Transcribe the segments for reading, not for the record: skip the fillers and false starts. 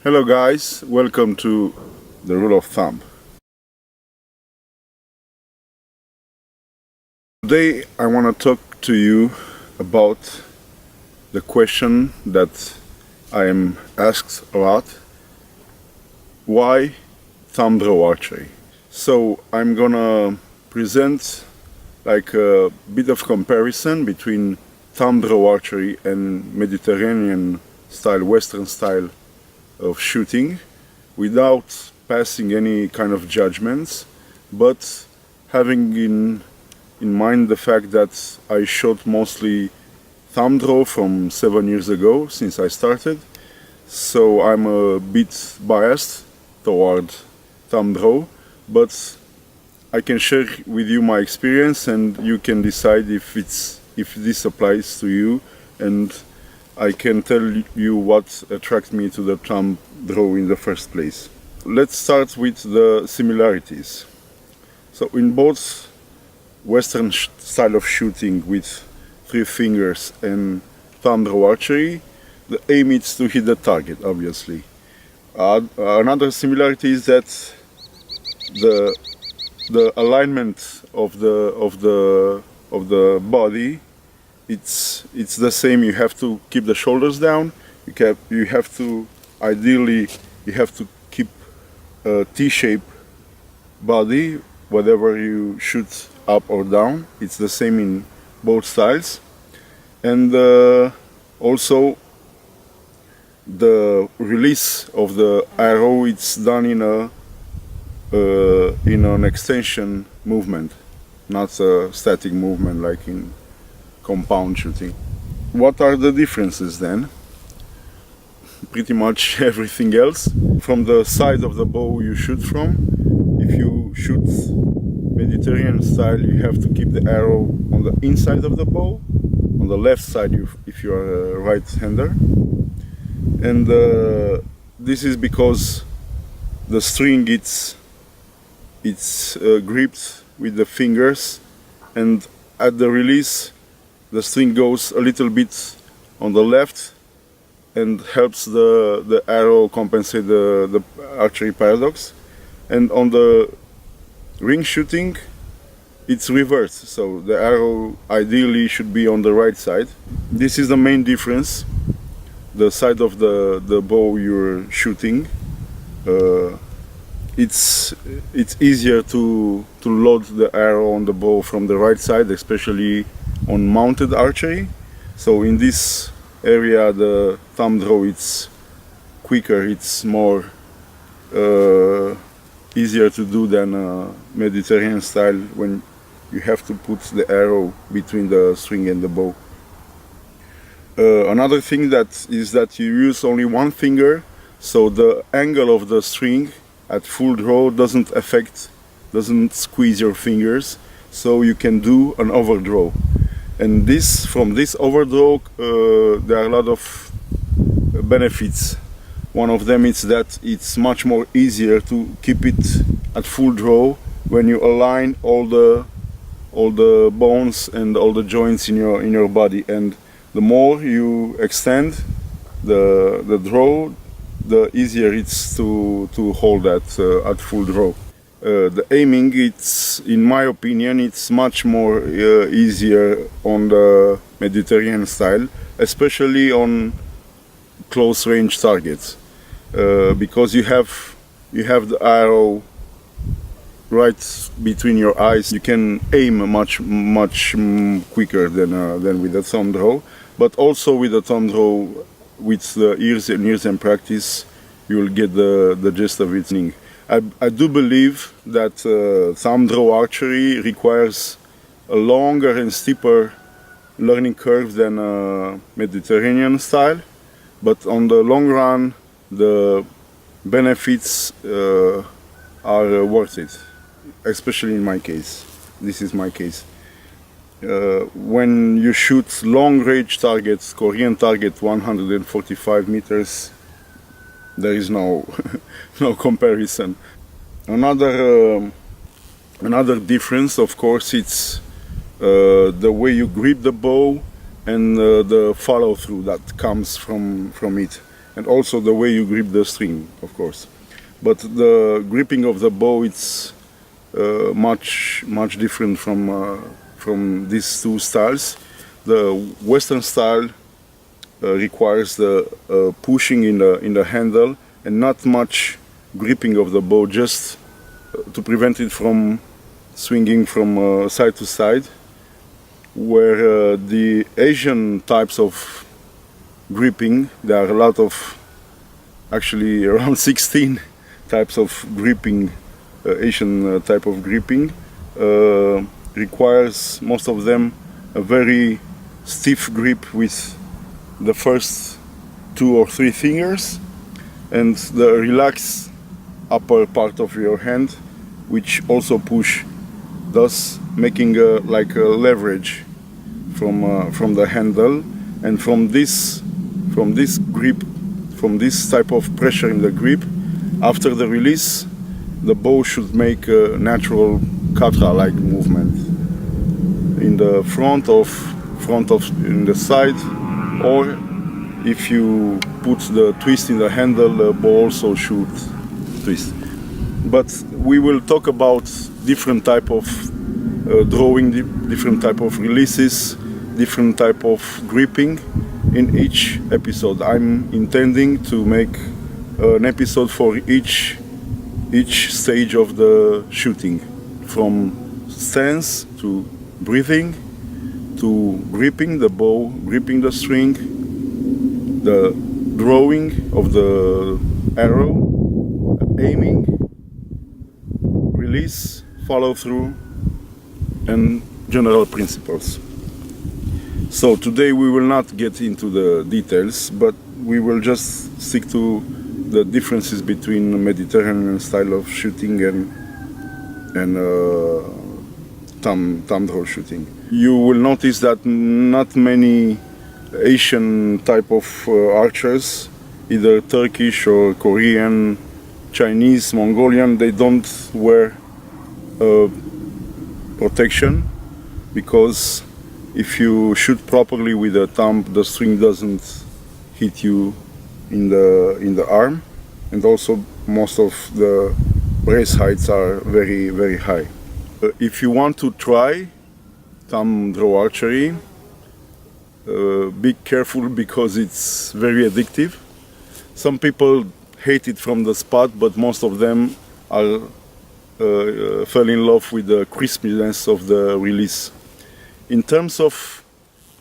Hello guys, welcome to the rule of thumb. Today I want to talk to you about the question that I am asked a lot. Why thumb draw archery? So I'm gonna present like a bit of comparison between thumb draw archery and Mediterranean style, Western style of shooting without passing any kind of judgments, but having in mind the fact that I shot mostly thumb draw from 7 years ago since I started, so I'm a bit biased toward thumb draw, but I can share with you my experience and you can decide if this applies to you, and I can tell you what attracted me to the thumb draw in the first place. Let's start with the similarities. So in both Western style of shooting with 3 fingers and thumb draw archery, the aim is to hit the target, obviously. Another similarity is that the alignment of the body, it's the same. You have to keep the shoulders down. You have to ideally keep a T-shaped body, whatever you shoot up or down. It's the same in both styles, and also the release of the arrow, it's done in an extension movement, not a static movement like in compound shooting. What are the differences then? Pretty much everything else. From the side of the bow you shoot from, if you shoot Mediterranean style, you have to keep the arrow on the inside of the bow, on the left side if you are a right-hander. And this is because the string it's gripped with the fingers, and at the release the string goes a little bit on the left and helps the arrow compensate the archery paradox. And on the ring shooting it's reversed, so the arrow ideally should be on the right side. This is the main difference. The side of the bow you're shooting, it's easier to load the arrow on the bow from the right side, especially on mounted archery. So in this area the thumb draw it's quicker, it's more easier to do than Mediterranean style, when you have to put the arrow between the string and the bow. Another thing is that you use only one finger, so the angle of the string at full draw doesn't squeeze your fingers, so you can do an overdraw. And from this overdraw there are a lot of benefits. One of them is that it's much more easier to keep it at full draw when you align all the bones and all the joints in your body. And the more you extend the draw, the easier it's to hold that at full draw. The aiming, in my opinion, it's much more easier on the Mediterranean style, especially on close range targets, because you have the arrow right between your eyes. You can aim much quicker than with the thumb draw. But also with the thumb draw, with the years and practice, you will get the gist of it. I do believe that thumb draw archery requires a longer and steeper learning curve than Mediterranean style, but on the long run the benefits are worth it, especially in my case. This is my case. When you shoot long range targets, Korean target 145 meters, there is no comparison. Another difference, of course, it's the way you grip the bow and the follow through that comes from it. and also the way you grip the string, of course. But the gripping of the bow, it's much different from these two styles. The Western style requires the pushing in the handle and not much gripping of the bow, just to prevent it from swinging from side to side. Where the Asian types of gripping, there are a lot of, actually around 16 types of gripping, Asian type of gripping, requires most of them a very stiff grip with the first 2 or 3 fingers and the relaxed upper part of your hand, which also push, thus making like a leverage from the handle. And from this grip, from this type of pressure in the grip, after the release, the bow should make a natural katra-like movement in the front of in the side, or if you put the twist in the handle, the bow also should twist. But we will talk about different type of drawing, different type of releases, different type of gripping in each episode. I'm intending to make an episode for each stage of the shooting, from stance to breathing to gripping the bow, gripping the string, the drawing of the arrow, aiming, release, follow through, and general principles. So today we will not get into the details, but we will just stick to the differences between the Mediterranean style of shooting and thumb draw shooting. You will notice that not many Asian type of archers, either Turkish or Korean, Chinese, Mongolian, they don't wear protection, because if you shoot properly with a thumb, the string doesn't hit you in the arm, and also most of the brace heights are very high. If you want to try thumb draw archery, be careful, because it's very addictive. Some people hate it from the spot, but most of them are fell in love with the crispness of the release. In terms of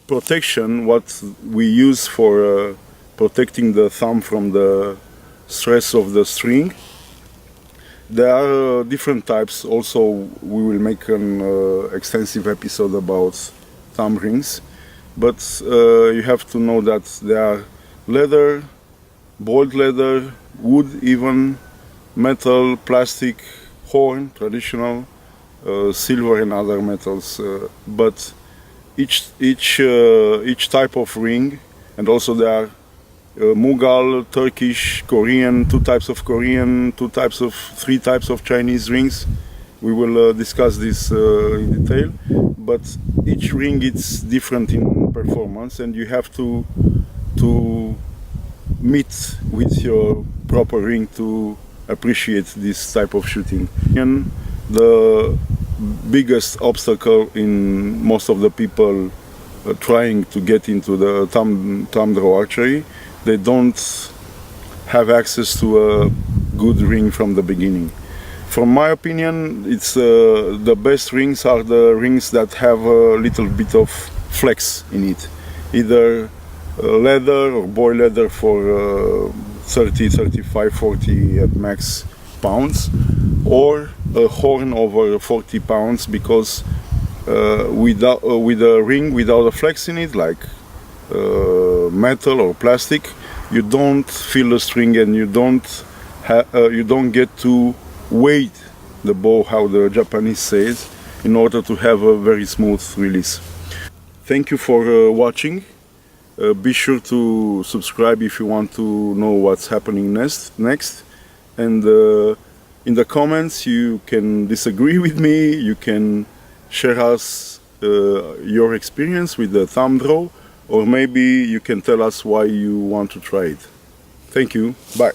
protection, what we use for protecting the thumb from the stress of the string, there are different types. Also, we will make an extensive episode about thumb rings, but you have to know that there are leather, boiled leather, wood, even metal, plastic, horn, traditional, silver and other metals. But each type of ring, and also there are Mughal, Turkish, Korean, 2 types of Korean, 3 types of Chinese rings. We will discuss this in detail, but each ring is different in performance, and you have to meet with your proper ring to appreciate this type of shooting. And the biggest obstacle in most of the people trying to get into the thumb draw archery, they don't have access to a good ring from the beginning. From my opinion, it's the best rings are the rings that have a little bit of flex in it, either leather or boy leather for 30, 35, 40 at max pounds, or a horn over 40 pounds, because with a ring without a flex in it, like metal or plastic, you don't feel the string, and you don't get to weight the bow, how the Japanese says, in order to have a very smooth release. Thank you for watching. Be sure to subscribe if you want to know what's happening next. And in the comments you can disagree with me, you can share us your experience with the thumb draw, or maybe you can tell us why you want to try it. Thank you. Bye.